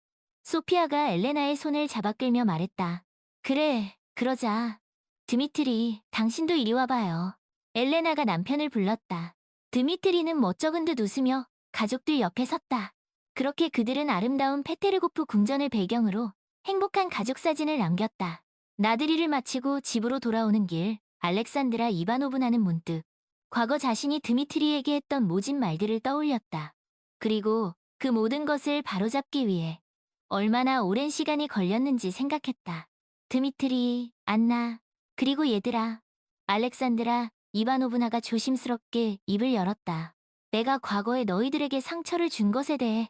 소피아가 엘레나의 손을 잡아 끌며 말했다. 그래, 그러자. 드미트리, 당신도 이리 와봐요. 엘레나가 남편을 불렀다. 드미트리는 멋쩍은 듯 웃으며 가족들 옆에 섰다. 그렇게 그들은 아름다운 페테르고프 궁전을 배경으로 행복한 가족 사진을 남겼다. 나들이를 마치고 집으로 돌아오는 길, 알렉산드라 이바노브나는 문득 과거 자신이 드미트리에게 했던 모진 말들을 떠올렸다. 그리고 그 모든 것을 바로잡기 위해 얼마나 오랜 시간이 걸렸는지 생각했다. 드미트리, 안나, 그리고 얘들아. 알렉산드라 이바노브나가 조심스럽게 입을 열었다. 내가 과거에 너희들에게 상처를 준 것에 대해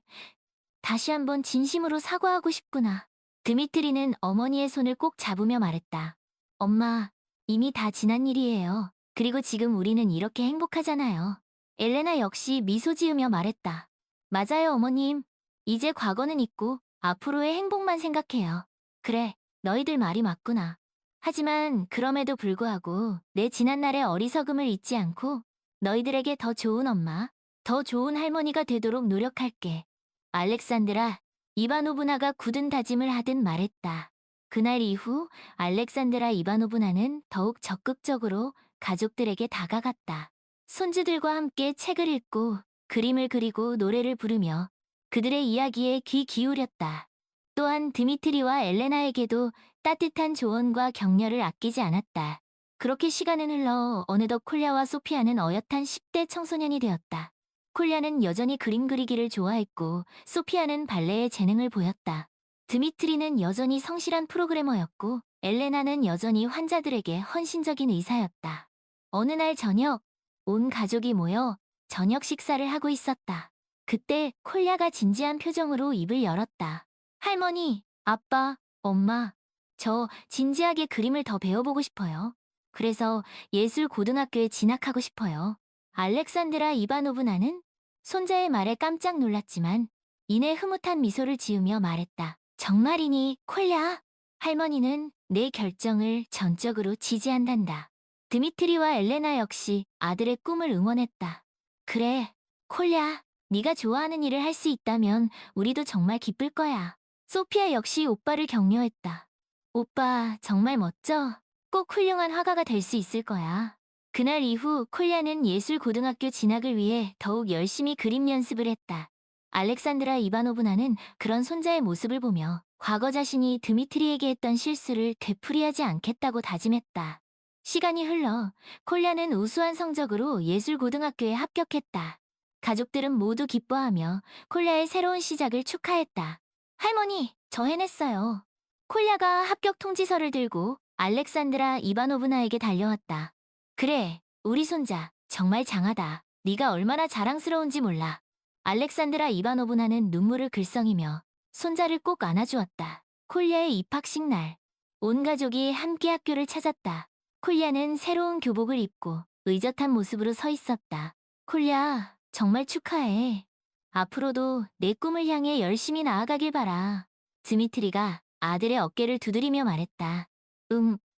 다시 한번 진심으로 사과하고 싶구나. 드미트리는 어머니의 손을 꼭 잡으며 말했다. 엄마, 이미 다 지난 일이에요. 그리고 지금 우리는 이렇게 행복하잖아요. 엘레나 역시 미소 지으며 말했다. 맞아요, 어머님. 이제 과거는 잊고 앞으로의 행복만 생각해요. 그래, 너희들 말이 맞구나. 하지만 그럼에도 불구하고 내 지난날의 어리석음을 잊지 않고 너희들에게 더 좋은 엄마, 더 좋은 할머니가 되도록 노력할게. 알렉산드라 이바노브나가 굳은 다짐을 하듯 말했다. 그날 이후 알렉산드라 이바노브나는 더욱 적극적으로 가족들에게 다가갔다. 손주들과 함께 책을 읽고 그림을 그리고 노래를 부르며 그들의 이야기에 귀 기울였다. 또한 드미트리와 엘레나에게도 따뜻한 조언과 격려를 아끼지 않았다. 그렇게 시간은 흘러 어느덧 콜야와 소피아는 어엿한 10대 청소년이 되었다. 콜야는 여전히 그림 그리기를 좋아했고 소피아는 발레에 재능을 보였다. 드미트리는 여전히 성실한 프로그래머였고 엘레나는 여전히 환자들에게 헌신적인 의사였다. 어느 날 저녁, 온 가족이 모여 저녁 식사를 하고 있었다. 그때 콜야가 진지한 표정으로 입을 열었다. 할머니, 아빠, 엄마, 저 진지하게 그림을 더 배워보고 싶어요. 그래서 예술고등학교에 진학하고 싶어요. 알렉산드라 이바노브나는 손자의 말에 깜짝 놀랐지만 이내 흐뭇한 미소를 지으며 말했다. 정말이니, 콜야? 할머니는 내 결정을 전적으로 지지한단다. 드미트리와 엘레나 역시 아들의 꿈을 응원했다. 그래, 콜야, 네가 좋아하는 일을 할 수 있다면 우리도 정말 기쁠 거야. 소피아 역시 오빠를 격려했다. 오빠, 정말 멋져. 꼭 훌륭한 화가가 될 수 있을 거야. 그날 이후 콜야는 예술고등학교 진학을 위해 더욱 열심히 그림 연습을 했다. 알렉산드라 이바노브나는 그런 손자의 모습을 보며 과거 자신이 드미트리에게 했던 실수를 되풀이하지 않겠다고 다짐했다. 시간이 흘러 콜야는 우수한 성적으로 예술고등학교에 합격했다. 가족들은 모두 기뻐하며 콜야의 새로운 시작을 축하했다. 할머니, 저 해냈어요. 콜야가 합격 통지서를 들고 알렉산드라 이바노브나에게 달려왔다. 그래, 우리 손자, 정말 장하다. 네가 얼마나 자랑스러운지 몰라. 알렉산드라 이바노브나는 눈물을 글썽이며 손자를 꼭 안아주었다. 콜야의 입학식 날, 온 가족이 함께 학교를 찾았다. 콜야는 새로운 교복을 입고 의젓한 모습으로 서 있었다. 콜야, 정말 축하해. 앞으로도 내 꿈을 향해 열심히 나아가길 바라. 드미트리가 아들의 어깨를 두드리며 말했다.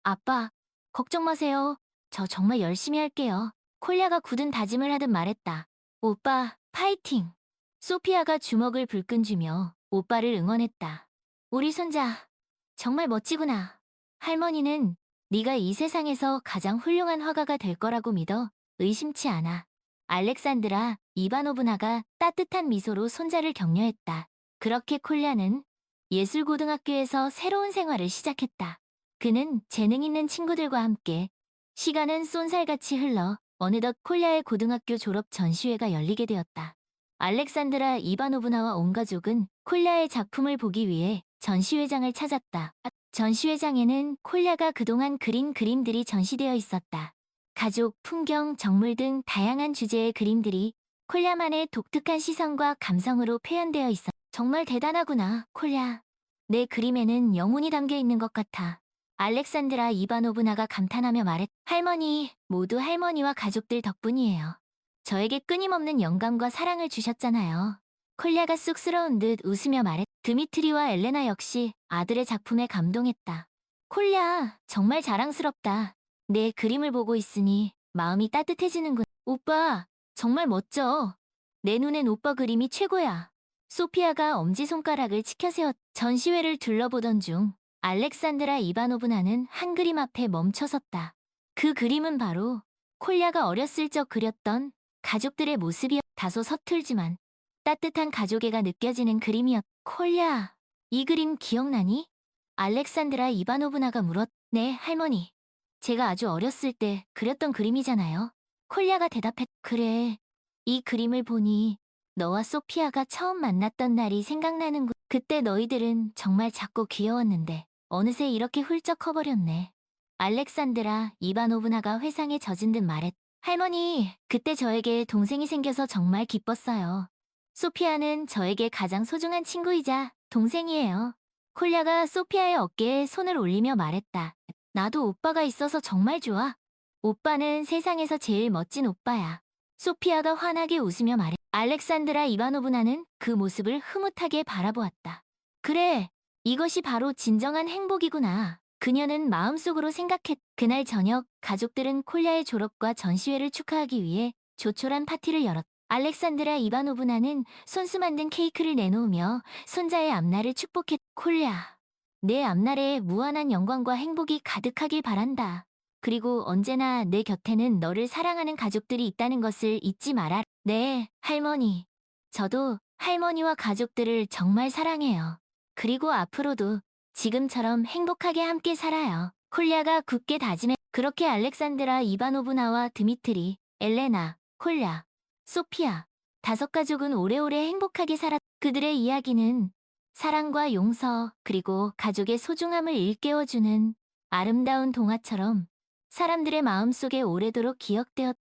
아빠, 걱정 마세요. 저 정말 열심히 할게요. 콜야가 굳은 다짐을 하듯 말했다. 오빠, 파이팅! 소피아가 주먹을 불끈 쥐며 오빠를 응원했다. 우리 손자, 정말 멋지구나. 할머니는 네가 이 세상에서 가장 훌륭한 화가가 될 거라고 믿어. 의심치 않아. 알렉산드라 이바노브나가 따뜻한 미소로 손자를 격려했다. 그렇게 콜랴는 예술고등학교에서 새로운 생활을 시작했다. 그는 재능 있는 친구들과 함께 시간은 쏜살같이 흘러 어느덧 콜랴의 고등학교 졸업 전시회가 열리게 되었다. 알렉산드라 이바노브나와 온 가족은 콜랴의 작품을 보기 위해 전시회장을 찾았다. 전시회장에는 콜랴가 그동안 그린 그림들이 전시되어 있었다. 가족, 풍경, 정물 등 다양한 주제의 그림들이 콜랴만의 독특한 시선과 감성으로 표현되어 있어. 정말 대단하구나, 콜랴. 내 그림에는 영혼이 담겨 있는 것 같아. 알렉산드라 이바노브나가 감탄하며 말했. 할머니, 모두 할머니와 가족들 덕분이에요. 저에게 끊임없는 영감과 사랑을 주셨잖아요. 콜랴가 쑥스러운 듯 웃으며 말했. 드미트리와 엘레나 역시 아들의 작품에 감동했다. 콜랴, 정말 자랑스럽다. 내 그림을 보고 있으니 마음이 따뜻해지는군. 오빠, 정말 멋져. 내 눈엔 오빠 그림이 최고야. 소피아가 엄지손가락을 치켜세웠. 전시회를 둘러보던 중 알렉산드라 이바노브나는 한 그림 앞에 멈춰섰다. 그 그림은 바로 콜랴가 어렸을 적 그렸던 가족들의 모습이었. 다소 서툴지만 따뜻한 가족애가 느껴지는 그림이었. 콜랴, 이 그림 기억나니? 알렉산드라 이바노브나가 물었. 네, 할머니. 제가 아주 어렸을 때 그렸던 그림이잖아요. 콜랴가 대답했. 그래, 이 그림을 보니 너와 소피아가 처음 만났던 날이 생각나는군. 그때 너희들은 정말 작고 귀여웠는데 어느새 이렇게 훌쩍 커버렸네. 알렉산드라 이바노브나가 회상에 젖은 듯 말했. 할머니, 그때 저에게 동생이 생겨서 정말 기뻤어요. 소피아는 저에게 가장 소중한 친구이자 동생이에요. 콜랴가 소피아의 어깨에 손을 올리며 말했다. 나도 오빠가 있어서 정말 좋아. 오빠는 세상에서 제일 멋진 오빠야. 소피아가 환하게 웃으며 말해. 알렉산드라 이바노브나는 그 모습을 흐뭇하게 바라보았다. 그래, 이것이 바로 진정한 행복이구나. 그녀는 마음속으로 생각했. 그날 저녁 가족들은 콜랴의 졸업과 전시회를 축하하기 위해 조촐한 파티를 열었다. 알렉산드라 이바노브나는 손수 만든 케이크를 내놓으며 손자의 앞날을 축복했. 콜랴, 내 앞날에 무한한 영광과 행복이 가득하길 바란다. 그리고 언제나 내 곁에는 너를 사랑하는 가족들이 있다는 것을 잊지 마라. 네, 할머니. 저도 할머니와 가족들을 정말 사랑해요. 그리고 앞으로도 지금처럼 행복하게 함께 살아요. 콜랴가 굳게 다짐해. 그렇게 알렉산드라 이바노브나와 드미트리, 엘레나, 콜랴, 소피아, 5가족은 오래오래 행복하게 살았. 그들의 이야기는 사랑과 용서, 그리고 가족의 소중함을 일깨워주는 아름다운 동화처럼 사람들의 마음속에 오래도록 기억되었다.